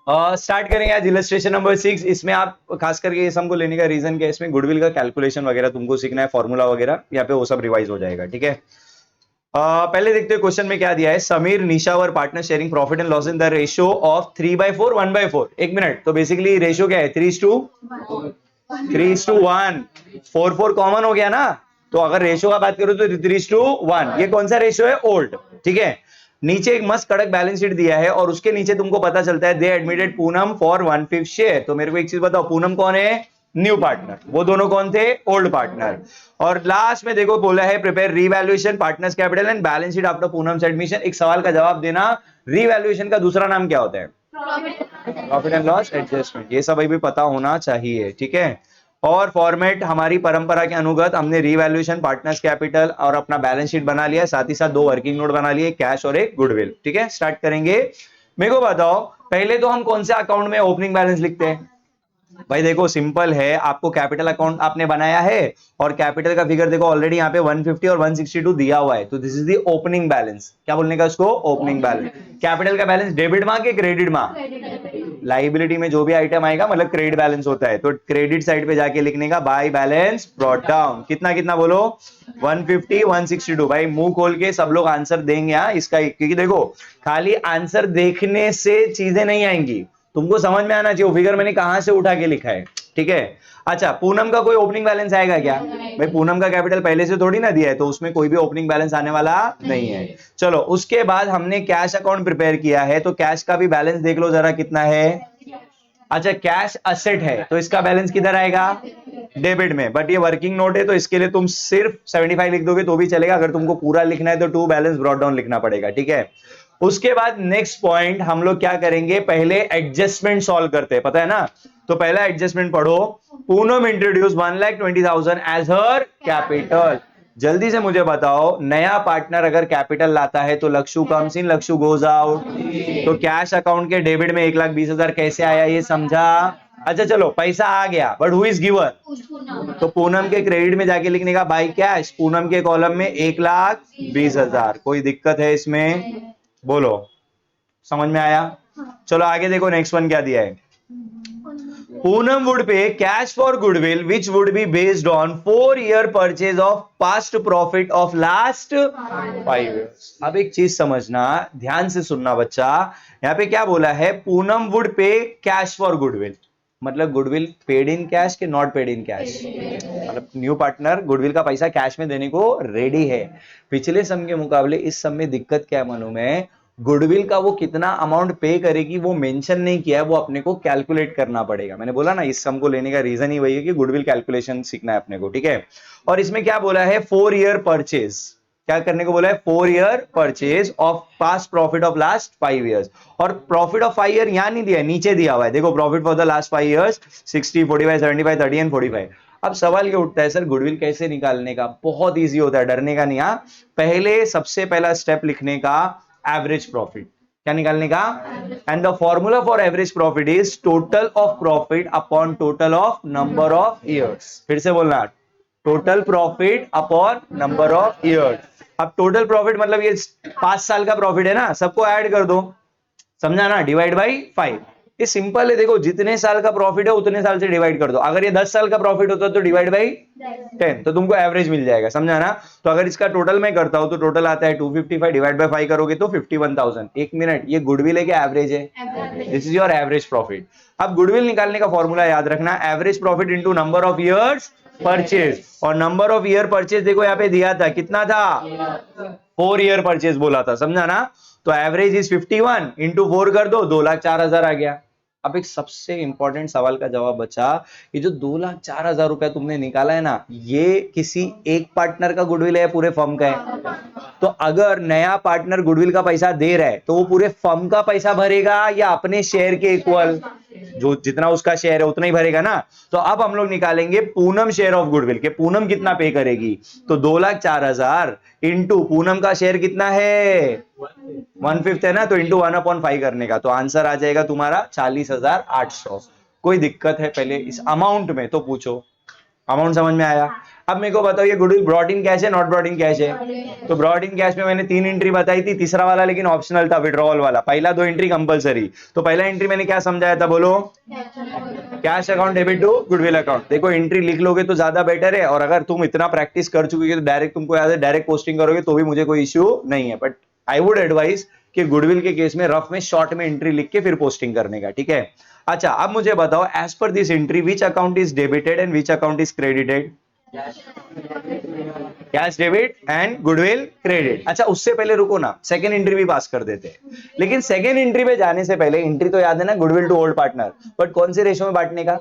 Start करेंगे आज illustration number 6। इसमें आप खास करके ये सम को लेने का रीजन क्या है, इसमें गुडविल का कैलकुलेशन वगैरह तुमको सीखना है, फॉर्मूला वगैरह यहाँ पे वो सब रिवाइज हो जाएगा। ठीक है, पहले देखते हैं क्वेश्चन में क्या दिया है। Sameer Nisha were partner sharing profit and loss in the ratio of 3/4 1/4। एक मिनट, तो बेसिकली रेशियो क्या है? 3:1। 4 कॉमन हो गया ना, तो अगर रेशियो का बात करो तो 3:1। ये कौन सा रेशियो है? ओल्ड। ठीक है, नीचे एक मस्त कड़क बैलेंस शीट दिया है और उसके नीचे तुमको पता चलता है दे एडमिटेड पूनम फॉर 1/5 शेयर। तो मेरे को एक चीज बताओ, पूनम कौन है? New partner. वो दोनों कौन थे? Old partner. और लास्ट में देखो बोला है prepare revaluation partners capital and balance sheet after Poonam's admission. एक सवाल का जवाब देना, रीवैल्यूएशन का दूसरा नाम क्या होता है? Profit and loss adjustment. ये सब अभी पता होना चाहिए। ठीक है, और फॉर्मेट हमारी परंपरा के अनुगत हमने रीवैल्यूएशन, पार्टनर्स कैपिटल और अपना बैलेंस शीट बना लिया, साथ ही साथ 2 वर्किंग नोट बना लिए, कैश और एक गुडविल। ठीक है, स्टार्ट करेंगे। मेरे को बताओ पहले तो हम कौन से अकाउंट में ओपनिंग बैलेंस लिखते हैं? भाई देखो सिंपल है, आपको कैपिटल अकाउंट आपने बनाया है और कैपिटल का फिगर देखो ऑलरेडी यहाँ पे 150 और 162 दिया हुआ है, तो this is the opening balance. क्या बोलने का उसको? Opening balance. कैपिटल का बैलेंस डेबिट मां के क्रेडिट मां? लाइबिलिटी में जो भी आइटम आएगा मतलब क्रेडिट बैलेंस होता है, तो क्रेडिट साइड पे जाके लिखने का बाय बैलेंस ब्रॉट डाउन। कितना कितना बोलो? 150 162। भाई मुंह खोल के सब लोग आंसर देंगे यहाँ इसका, क्योंकि देखो खाली आंसर देखने से चीजें नहीं आएंगी, तुमको समझ में आना चाहिए वो फिगर मैंने कहां से उठा के लिखा है। ठीक है, अच्छा पूनम का कोई ओपनिंग बैलेंस आएगा क्या? भाई पूनम का कैपिटल पहले से थोड़ी ना दिया है, तो उसमें कोई भी ओपनिंग बैलेंस आने वाला नहीं है। चलो उसके बाद हमने कैश अकाउंट प्रिपेयर किया है, तो कैश का भी बैलेंस देख लो जरा कितना है। अच्छा कैश असेट है, तो इसका बैलेंस किधर आएगा? डेबिट में। बट ये वर्किंग नोट है तो इसके लिए तुम सिर्फ 75 लिख दोगे तो भी चलेगा, अगर तुमको पूरा लिखना है तो टू बैलेंस ब्रॉट डाउन लिखना पड़ेगा। ठीक है, उसके बाद नेक्स्ट पॉइंट हम लोग क्या करेंगे, पहले एडजस्टमेंट सॉल्व करते हैं, पता है ना? तो पहला एडजस्टमेंट पढ़ो। पूनम इंट्रोड्यूस 1,20,000 एज हर कैपिटल। जल्दी से मुझे बताओ, नया पार्टनर अगर कैपिटल लाता है तो Lakshu comes in, Lakshu goes out. तो कैश अकाउंट के डेबिट में 1,20,000 कैसे आया ये समझा? अच्छा चलो पैसा आ गया, बट हु इज गिवर? तो पूनम के क्रेडिट में जाके लिखने का बाय कैश, पूनम के कॉलम में 1,20,000। कोई दिक्कत है इसमें? बोलो, समझ में आया? चलो आगे देखो नेक्स्ट वन क्या दिया है। Poonam would pay cash for goodwill which would be based on 4-year purchase of past profit of last 5 years। अब एक चीज समझना, ध्यान से सुनना बच्चा, यहाँ पे क्या बोला है? Poonam would pay cash for goodwill, मतलब गुडविल पेड इन कैश के नॉट पेड इन कैश? मतलब न्यू पार्टनर गुडविल का पैसा कैश में देने को रेडी है। पिछले सम के मुकाबले इस सम में दिक्कत क्या है मालूम है? गुडविल का वो कितना अमाउंट पे करेगी वो मेंशन नहीं किया है, वो अपने को कैलकुलेट करना पड़ेगा। मैंने बोला ना इस सम को लेने का रीजन ही वही है कि गुडविल कैलकुलेशन सीखना है अपने को। ठीक है, और इसमें क्या बोला है? 4-year purchase. क्या करने को बोला है? 4-year purchase of past profit of last 5 years। और प्रॉफिट ऑफ 5 year यहां नहीं दिया है, नीचे दिया हुआ है, देखो profit for the last 5 years 60 45 75 30 and 45। अब सवाल ये उठता है सर गुडविल कैसे निकालने का? बहुत इजी होता है, डरने का नहीं। पहले सबसे पहला स्टेप लिखने का एवरेज प्रॉफिट। क्या निकालने का? And the formula for average profit is total of profit upon total of number of years. फिर से बोलना, total profit upon number of years. अब टोटल प्रॉफिट मतलब ये 5 साल का प्रॉफिट है ना, सबको ऐड कर दो, समझा ना? Divide by 5। ये सिंपल है, देखो जितने साल का प्रॉफिट है उतने साल से डिवाइड कर दो। अगर ये 10 साल का प्रॉफिट होता तो डिवाइड बाई 10, तो तुमको एवरेज मिल जाएगा, समझा ना? तो अगर इसका टोटल मैं करता हूं तो टोटल आता है 255, डिवाइड बाई 5 करोगे तो 51,000। एक मिनट, ये गुडविल है क्या एवरेज है? This is your average profit. अब गुडविल निकालने का फॉर्मूला याद रखना, average profit into number of years purchase. और नंबर ऑफ ईयर परचेज देखो यहाँ पे दिया था, कितना था? 4-year परचेज बोला था, समझा ना? तो एवरेज इज 51 इंटू 4 कर दो, 2,04,000 आ गया। अब एक सबसे इंपॉर्टेंट सवाल का जवाब बचा, ये जो 2,04,000 रुपया तुमने निकाला है ना, ये किसी एक पार्टनर का गुडविल है, पूरे फर्म का है? तो अगर नया पार्टनर गुडविल का पैसा दे रहा है तो वो पूरे फर्म का पैसा भरेगा या अपने शेयर के इक्वल? जो जितना उसका शेयर है उतना ही भरेगा ना। तो अब हम लोग निकालेंगे पूनम शेयर ऑफ गुडविल के पूनम कितना पे करेगी। तो 2,04,000 इंटू पूनम का शेयर कितना है? 1/5 है ना, तो इंटू 1/5 करने का, तो आंसर आ जाएगा तुम्हारा 40,800। कोई दिक्कत है पहले इस अमाउंट में तो पूछो। अमाउंट समझ में आया? अब मेरे को बताओ ये गुडविल ब्रॉट इन कैश है नॉट ब्रॉट इन कैश है? तो ब्रॉट इन कैश में मैंने 3 एंट्री बताई थी, तीसरा वाला लेकिन ऑप्शनल था, विड्रॉल वाला। पहला 2 एंट्री कंपलसरी। तो पहला एंट्री मैंने क्या समझाया था बोलो? Cash account debit to goodwill account. देखो एंट्री लिख लोगे तो ज्यादा बेटर है, और अगर तुम इतना प्रैक्टिस कर चुके हो तो डायरेक्ट तुमको याद है डायरेक्ट पोस्टिंग करोगे तो भी मुझे कोई इश्यू नहीं है। बट आई वुड एडवाइस कि गुडविल के केस में रफ में शॉर्ट में एंट्री लिख के फिर पोस्टिंग करने का, ठीक है? अच्छा अब मुझे बताओ as per this entry which account is debited and which account is credited? Cash debit and goodwill credit. अच्छा उससे पहले रुको ना, सेकंड एंट्री भी पास कर देते हैं। लेकिन सेकंड एंट्री पे जाने से पहले एंट्री तो याद है ना, goodwill to old partner, but कौन से रेशो में बांटने का?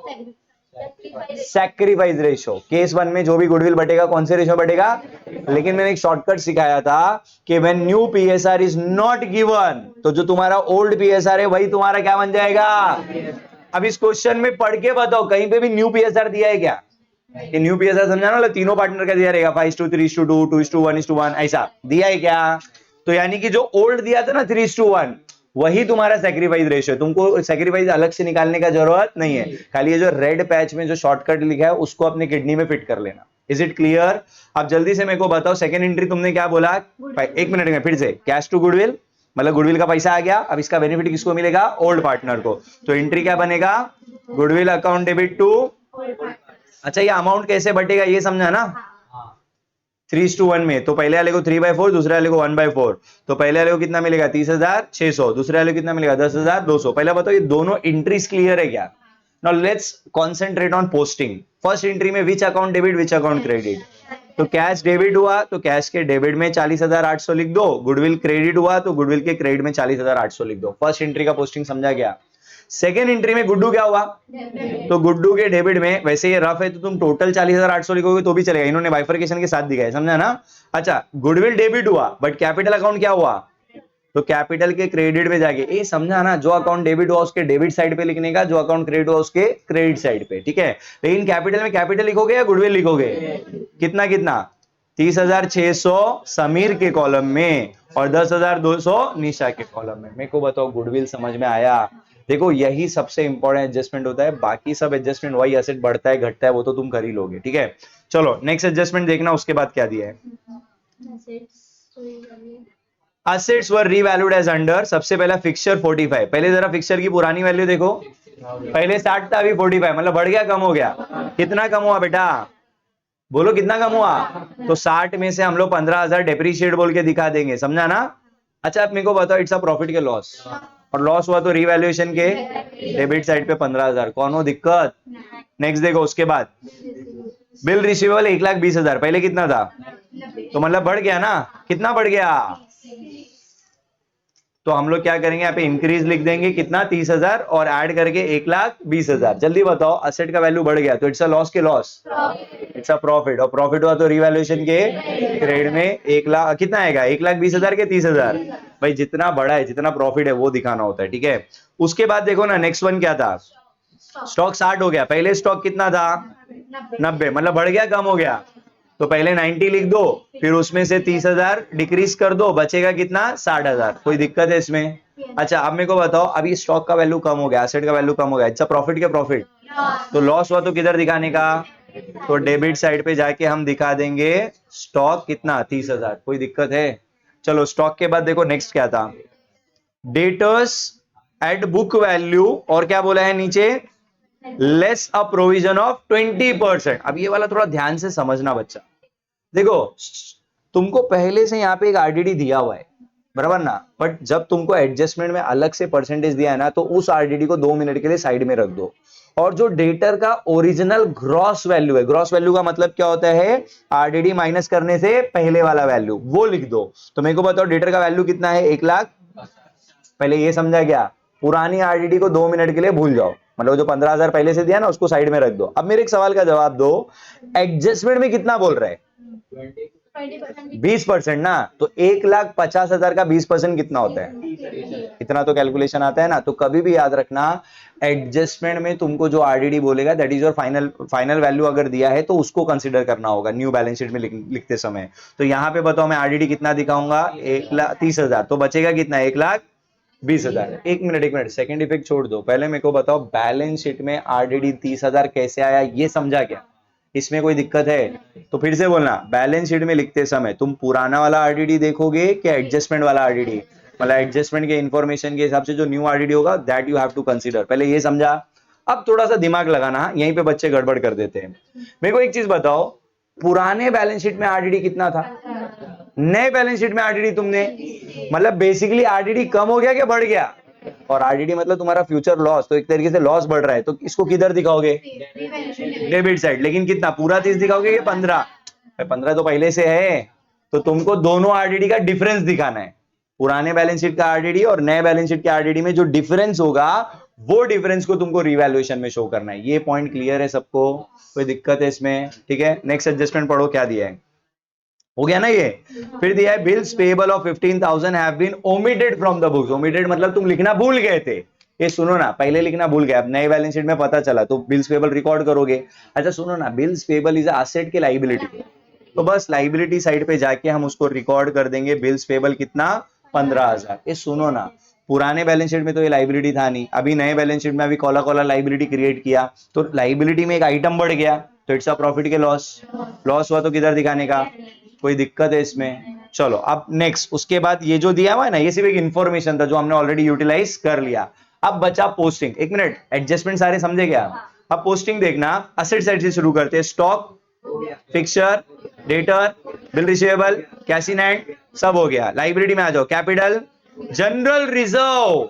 Sacrifice ratio. केस 1 में जो भी गुडविल बटेगा कौन से रेशो में बटेगा? लेकिन मैंने एक शॉर्टकट सिखाया था कि when new PSR is not given, तो जो तुम्हारा ओल्ड पीएसआर है वही तुम्हारा क्या बन जाएगा? अब इस क्वेश्चन में पढ़ के बताओ कहीं पे भी न्यू पीएसआर दिया है क्या? कि न्यू पीएसआर समझा ना, तीनों पार्टनर का दिया रहेगा 5:3:2 2:1:1 ऐसा दिया है क्या? तो यानी कि जो ओल्ड दिया था ना 3:1 वही तुम्हारा सैक्रिफाइस रेशियो है। तुमको सैक्रिफाइस अलग से निकालने का जरूरत नहीं है, खाली ये जो रेड पैच में जो शॉर्टकट लिखा है उसको अपने किडनी में फिट कर लेना। Is it clear? अब जल्दी से मेरे को बताओ सेकंड एंट्री तुमने क्या बोला? 1 मिनट में फिर से, कैश टू गुडविल, मतलब गुडविल का पैसा आ गया, अब इसका बेनिफिट किसको मिलेगा? ओल्ड पार्टनर को। तो एंट्री क्या बनेगा? Goodwill account debit to. अच्छा ये अमाउंट कैसे बटेगा ये समझा ना? 3:1 में। तो पहले वाले को 3/4, दूसरे वाले को 1/4। तो पहले वाले को कितना मिलेगा? 30,600। दूसरे वाले को कितना मिलेगा? 10,200। पहले बताओ ये दोनों एंट्रीज क्लियर है क्या? Now let's concentrate on posting. First entry में which account debit which account credit? तो कैश डेबिट हुआ तो कैश के डेबिट में 40,800 लिख दो, गुडविल क्रेडिट हुआ तो गुडविल के क्रेडिट में 40,800 लिख दो। फर्स्ट एंट्री का पोस्टिंग समझा गया? सेकेंड एंट्री में गुड्डू क्या हुआ? तो गुड्डू के डेबिट में, वैसे ये रफ है तो तुम टोटल 40,800 लिखोगे तो भी चलेगा, इन्होंने बाइफरकेशन के साथ दिखाया, समझा ना? अच्छा गुडविल डेबिट हुआ बट कैपिटल अकाउंट क्या हुआ? तो कैपिटल के क्रेडिट में जाके, ये समझा ना, जो अकाउंट डेबिट हुआ उसके डेबिट साइड पे लिखने का, जो अकाउंट क्रेडिट हुआ उसके क्रेडिट साइड पे, ठीक है? लेकिन कैपिटल में कैपिटल लिखोगे या गुडविल लिखोगे? कितना कितना? 30,600 समीर के कॉलम में और 10,200 निशा के कॉलम में। मेरे को बताओ गुडविल समझ में आया? देखो यही सबसे इंपॉर्टेंट एडजस्टमेंट होता है, बाकी सब एडजस्टमेंट वही एसेट बढ़ता है घटता है वो तो तुम कर ही लोगे, ठीक है? चलो नेक्स्ट एडजस्टमेंट देखना, उसके बाद क्या दिया है? असेट्स वर रीवैल्यूड एज अंडर। सबसे पहला फिक्सचर 45। पहले जरा फिक्सचर की पुरानी वैल्यू देखो, पहले 60 था अभी 45, मतलब बढ़ गया कम हो गया? कितना कम हुआ बेटा? बोलो कितना कम हुआ? तो 60 में से हम लोग 15,000 डेप्रीशिएट बोल के दिखा देंगे, समझा ना? अच्छा आप मेरे को बताओ इट्स अ प्रॉफिट के लॉस, और लॉस हुआ तो रीवैल्यूएशन के डेबिट साइड पे 15,000, कौन हो दिक्कत? नेक्स्ट देखो उसके बाद बिल रिसीवेबल 1,20,000, पहले कितना था? तो मतलब बढ़ गया ना? कितना बढ़ गया? तो हम लोग क्या करेंगे यहाँ पे इंक्रीज लिख देंगे, कितना? 30,000 और ऐड करके 1,20,000। जल्दी बताओ, असेट का वैल्यू बढ़ गया तो इट्स अ लॉस के लॉस? इट्स अ प्रॉफिट, और प्रॉफिट हुआ तो रिवैल्यूएशन के क्रेडिट में 1 लाख, कितना आएगा? 1,20,000 के 30,000। भाई जितना बड़ा है जितना प्रॉफिट है वो दिखाना होता है, ठीक है? उसके बाद देखो ना नेक्स्ट वन क्या था? स्टॉक 60 हो गया, पहले स्टॉक कितना था? 90, मतलब बढ़ गया कम हो गया? तो पहले 90 लिख दो, फिर उसमें से 30,000 डिक्रीज कर दो, बचेगा कितना? 60,000। कोई दिक्कत है इसमें? अच्छा अब मेरे को बताओ, अभी स्टॉक का वैल्यू कम हो गया, एसेट का वैल्यू कम हो गया, अच्छा प्रॉफिट के प्रॉफिट, तो लॉस हुआ तो किधर दिखाने का? तो डेबिट साइड पे जाके हम दिखा देंगे स्टॉक कितना? 30,000। कोई दिक्कत है? चलो स्टॉक के बाद देखो नेक्स्ट क्या था? डेटर्स एट बुक वैल्यू, और क्या बोला है नीचे? Less a provision of 20%। अब ये वाला थोड़ा ध्यान से समझना बच्चा। देखो तुमको पहले से यहाँ पे एक आरडीडी दिया हुआ है, बराबर ना? बट जब तुमको एडजस्टमेंट में अलग से परसेंटेज दिया है ना, तो उस आरडीडी को 2 मिनट के लिए साइड में रख दो, और जो डेटर का ओरिजिनल ग्रॉस वैल्यू है, ग्रॉस वैल्यू का मतलब क्या होता है? आरडीडी माइनस करने से पहले वाला वैल्यू, वो लिख दो। तो मेरे को बताओ डेटर का वैल्यू कितना है? 1 लाख। पहले ये समझा गया? पुरानी आरडीडी को 2 मिनट के लिए भूल जाओ, मतलब जो 15,000 पहले से दिया ना उसको साइड में रख दो। अब मेरे एक सवाल का जवाब दो, एडजस्टमेंट में कितना बोल रहे हैं? 20% ना? तो 1,50,000 का 20% कितना होता है? इतना तो कैलकुलेशन आता है ना? तो कभी भी याद रखना, एडजस्टमेंट में तुमको जो आरडीडी बोलेगा that is your final value, अगर दिया है तो उसको कंसीडर करना होगा न्यू बैलेंस शीट में लिखते समय। तो यहां पे बताओ मैं आरडीडी कितना दिखाऊंगा? 1,30,000, तो बचेगा कितना? 1,20,000। एक मिनट सेकंड इफेक्ट छोड़ दो, पहले मेरे को बताओ बैलेंस शीट में आरडीडी 30,000 कैसे आया ये समझा क्या? इसमें कोई दिक्कत है? तो फिर से बोलना, बैलेंस शीट में लिखते समय तुम पुराना वाला आरडीडी देखोगे क्या एडजस्टमेंट वाला आरडीडी? मतलब एडजस्टमेंट के इंफॉर्मेशन के हिसाब से जो न्यू आरडीडी होगा that you have to consider. पहले ये समझा। अब थोड़ा सा दिमाग लगाना, यहीं पे बच्चे गड़बड़ कर देते हैं। मेरे को एक चीज बताओ, पुराने बैलेंस शीट में आरडीडी कितना था? नए बैलेंस शीट में आरडीडी तुमने, मतलब बेसिकली आरडीडी कम हो गया क्या बढ़ गया? और आरडीडी मतलब तुम्हारा फ्यूचर लॉस, तो एक तरीके से लॉस बढ़ रहा है, तो इसको किधर दिखाओगे? Debit side. लेकिन कितना, पूरा 30 दिखाओगे कि 15? 15 तो पहले से है, तो तुमको दोनों आरडीडी का डिफरेंस दिखाना है। पुराने बैलेंस शीट का आरडीडी और नए बैलेंस शीट के आरडीडी में जो डिफरेंस होगा, वो डिफरेंस को तुमको रिवैल्यूएशन में शो करना है। ये पॉइंट क्लियर है सबको? कोई दिक्कत है इसमें? ठीक है, नेक्स्ट एडजस्टमेंट पढ़ो, क्या दिया है? हो गया ना ये? फिर दिया है bills payable of 15,000 have been omitted from the books. Omitted मतलब तुम लिखना भूल गए थे। ये सुनो ना, पहले लिखना भूल गए, अब नए बैलेंस शीट में पता चला तो बिल्स पेबल रिकॉर्ड करोगे। अच्छा सुनो ना, बिल्स पेबल इज एसेट के लाइबिलिटी, तो बस लाइबिलिटी साइड पे जाके हम उसको रिकॉर्ड कर देंगे। बिल्स पेबल कितना? 15,000। ये सुनो ना, पुराने बैलेंस शीट में तो ये लाइबिलिटी था नहीं, अभी नए बैलेंस शीट में अभी कॉला कॉला लाइबिलिटी क्रिएट किया, तो लाइबिलिटी में एक आइटम बढ़ गया, तो इट्स अ प्रॉफिट के लॉस। लॉस हुआ तो किधर दिखाने का? कोई दिक्कत है इसमें? चलो अब नेक्स्ट, उसके बाद ये जो दिया हुआ है ना, ये सिर्फ एक इंफॉर्मेशन था जो हमने ऑलरेडी यूटिलाइज कर लिया। अब बचा पोस्टिंग। एक मिनट, एडजस्टमेंट सारे समझे क्या? अब पोस्टिंग देखना, असेट साइड से शुरू करते हैं। Stock, fixture, debtor, bill receivable, cash in hand, सब हो गया। लाइबिलिटी में आ जाओ, कैपिटल, जनरल रिजर्व।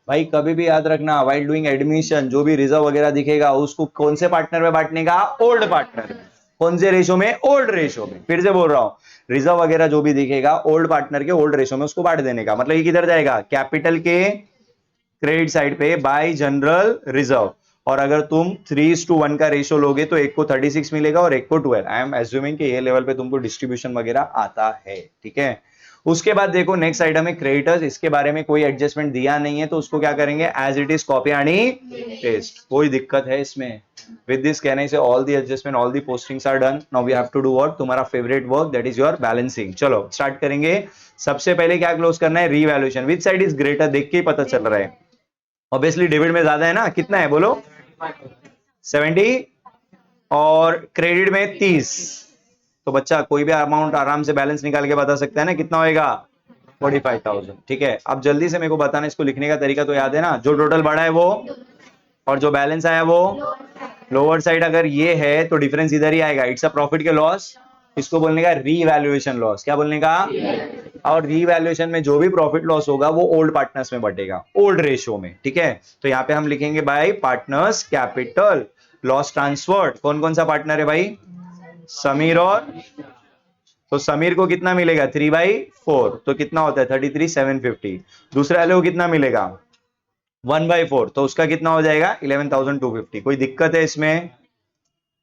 भाई कभी भी याद रखना, व्हाइल डूइंग एडमिशन, जो भी रिजर्व वगैरह दिखेगा उसको कौन से पार्टनर में बांटने का? ओल्ड पार्टनर में। कौन से रेशो में? ओल्ड रेशो में। फिर से बोल रहा हूं, रिजर्व वगैरह जो भी दिखेगा ओल्ड पार्टनर के ओल्ड रेशो में उसको बांट देने का। मतलब ये किधर जाएगा? कैपिटल के क्रेडिट साइड पे बाय जनरल रिजर्व। और अगर तुम 3:1 का रेशियो लोगे तो एक को 36 मिलेगा और एक को 12। आई एम एज्यूमिंग कि ये लेवल पे तुमको डिस्ट्रीब्यूशन वगैरह आता है, ठीक है। उसके बाद देखो नेक्स्ट आइटम है क्रेडिटर्स। इसके बारे में कोई एडजस्टमेंट दिया नहीं है, तो उसको क्या करेंगे? एज इट इज कॉपी आणि पेस्ट। कोई दिक्कत है इसमें? विद दिस कहने से all the adjustment, all the postings are done. Now we have to do what? तुम्हारा favourite work, that is your balancing. चलो स्टार्ट करेंगे। सबसे पहले क्या क्लोज करना है? Revaluation. Which side is greater? देख के ही पता चल रहा है। ऑब्वियसली डेबिट में ज्यादा है ना, कितना है बोलो? 70 और क्रेडिट में 30। तो बच्चा कोई भी अमाउंट आराम से बैलेंस निकाल के बता सकता है ना कितना होएगा? 45,000। ठीक है, अब जल्दी से मेरे को बताना, इसको लिखने का तरीका तो याद है ना? जो टोटल बढ़ा है वो, और जो बैलेंस आया वो लोअर साइड। अगर ये है तो डिफरेंस इधर ही आएगा, इट्स अ प्रॉफिट के लॉस। इसको बोलने का रीवैल्यूएशन लॉस। क्या बोलने का? और रीवैल्यूएशन में जो भी प्रॉफिट लॉस होगा वो ओल्ड पार्टनर्स में बटेगा, ओल्ड रेशियो में। ठीक है, तो यहाँ पे हम लिखेंगे bye partners capital. Loss transferred, कौन कौन सा पार्टनर है भाई? समीर और, तो समीर को कितना मिलेगा? 3/4, तो कितना होता है? 33,750। दूसरे वाले को कितना मिलेगा? 1/4, तो उसका कितना हो जाएगा? 11,250। कोई दिक्कत है इसमें?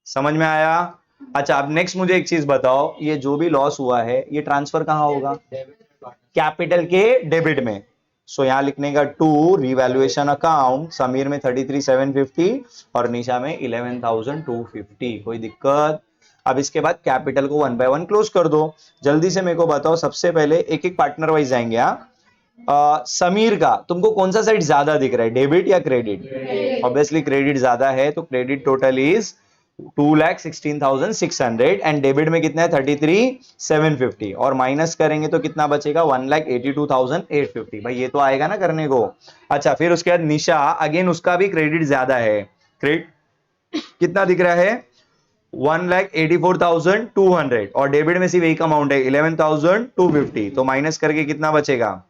समझ में आया? अच्छा अब नेक्स्ट मुझे एक चीज बताओ, ये जो भी लॉस हुआ है ये ट्रांसफर कहां होगा? कैपिटल के डेबिट में। सो यहां लिखने का टू रिवैल्यूएशन अकाउंट, समीर में 33,750 और निशा में 11,250। कोई दिक्कत? अब इसके बाद कैपिटल को 1 बाय 1 क्लोज कर दो। जल्दी से मेरे को बताओ, सबसे पहले एक एक पार्टनर वाइज जाएंगे। समीर का तुमको कौन सा साइड ज्यादा दिख रहा है, डेबिट या क्रेडिट? ऑब्वियसली क्रेडिट ज्यादा है, तो credit total is 2,16,600 and debit में कितना है? 33,750 और माइनस करेंगे तो कितना बचेगा? 1,82,850। भाई ये तो आएगा ना करने को। अच्छा फिर उसके बाद निशा, अगेन उसका भी क्रेडिट ज्यादा है। क्रेडिट कितना दिख रहा है? 1,84,200 और डेबिट में सिर्फ एक अमाउंट है 11,250, तो माइनस करके कितना बचेगा?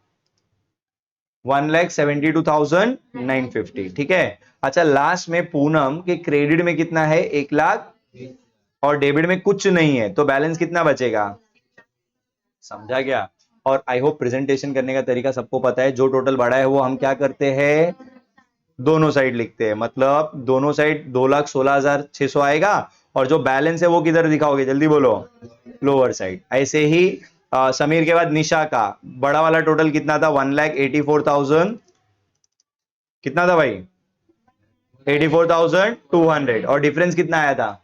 1,72,950। ठीक है। अच्छा लास्ट में पूनम के क्रेडिट में कितना है? 1,00,000 और डेबिट में कुछ नहीं है, तो बैलेंस कितना बचेगा? समझा क्या? और आई होप प्रेजेंटेशन करने का तरीका सबको पता है। जो टोटल बड़ा है वो हम क्या करते हैं? दोनों साइड लिखते हैं। मतलब दोनों साइड 2,16,600 आएगा और जो बैलेंस है वो किधर दिखाओगे? जल्दी बोलो। Lower side. ऐसे ही समीर के बाद निशा का बड़ा वाला टोटल कितना था? 1,84,000। कितना था भाई? 84,200 और डिफरेंस कितना आया था?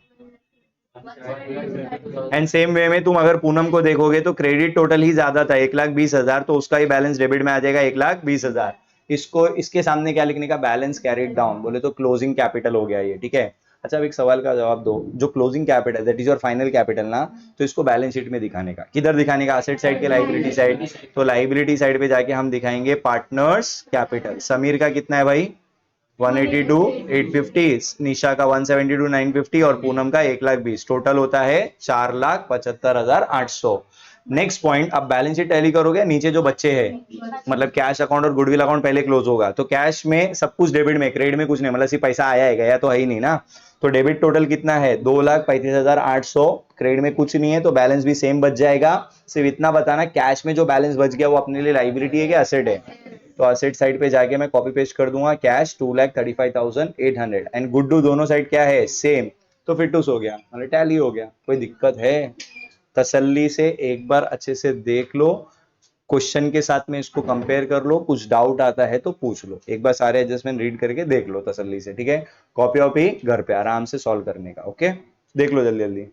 एंड सेम वे में तुम अगर पूनम को देखोगे तो क्रेडिट टोटल ही ज्यादा था 1,20,000, तो उसका ही बैलेंस डेबिट में आ जाएगा 1,20,000। इसको इसके सामने क्या लिखने का? Balance carried down. बोले तो क्लोजिंग कैपिटल हो गया ये। ठीक है, अच्छा, अब एक सवाल का जवाब दो, जो closing capital that is your final capital ना, तो इसको बैलेंस शीट में दिखाने का, किधर दिखाने का, एसेट साइड के लाइबिलिटी साइड, तो लाइबिलिटी साइड पे जाके हम दिखाएंगे पार्टनर्स कैपिटल। समीर का कितना है भाई 182 850, निशा का 172 950 और पूनम का 1,20,000, टोटल होता है 4,75,800। नेक्स्ट पॉइंट, अब बैलेंस शीट टैली करोगे, नीचे जो बच्चे हैं मतलब कैश अकाउंट और गुडविल अकाउंट पहले क्लोज होगा, तो कैश में सब कुछ डेबिट में, क्रेडिट में कुछ नहीं, मतलब सिर्फ पैसा आया है, गया तो है ही नहीं ना। तो डेबिट टोटल कितना है 2,35,800, क्रेडिट में कुछ नहीं है तो बैलेंस भी सेम बच जाएगा। सिर्फ इतना बताना कैश में जो बैलेंस बच गया वो अपने लिए लाइबिलिटी है कि एसेट है, तो असेट साइड पे जाके मैं कॉपी पेस्ट कर दूंगा, कैश 2,35,800 एंड गुड्डू दोनों साइड क्या है सेम, तो फिर टूस हो गया, मतलब टैली हो गया। कोई दिक्कत है? तसल्ली से एक बार अच्छे से देख लो, क्वेश्चन के साथ में इसको कंपेयर कर लो, कुछ डाउट आता है तो पूछ लो, एक बार सारे एडजस्टमेंट रीड करके देख लो तसल्ली से, ठीक है। कॉपी वॉपी घर पे आराम से सॉल्व करने का, ओके। देख लो जल्दी जल्दी।